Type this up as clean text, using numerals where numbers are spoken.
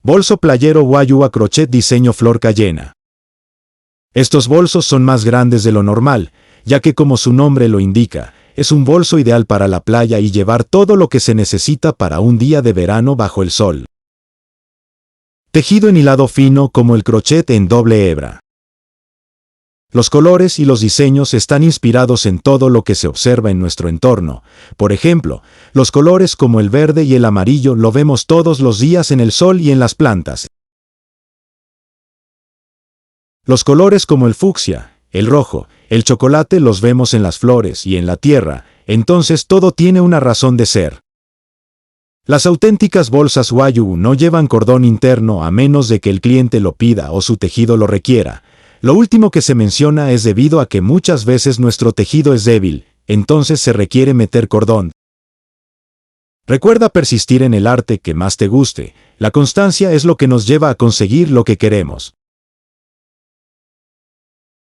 Bolso playero Guayú a crochet diseño flor cayena. Estos bolsos son más grandes de lo normal, ya que como su nombre lo indica, es un bolso ideal para la playa y llevar todo lo que se necesita para un día de verano bajo el sol. Tejido en hilado fino como el crochet en doble hebra. Los colores y los diseños están inspirados en todo lo que se observa en nuestro entorno. Por ejemplo, los colores como el verde y el amarillo lo vemos todos los días en el sol y en las plantas. Los colores como el fucsia, el rojo, el chocolate los vemos en las flores y en la tierra, entonces todo tiene una razón de ser. Las auténticas bolsas Guayú no llevan cordón interno a menos de que el cliente lo pida o su tejido lo requiera. Lo último que se menciona es debido a que muchas veces nuestro tejido es débil, entonces se requiere meter cordón. Recuerda persistir en el arte que más te guste, la constancia es lo que nos lleva a conseguir lo que queremos.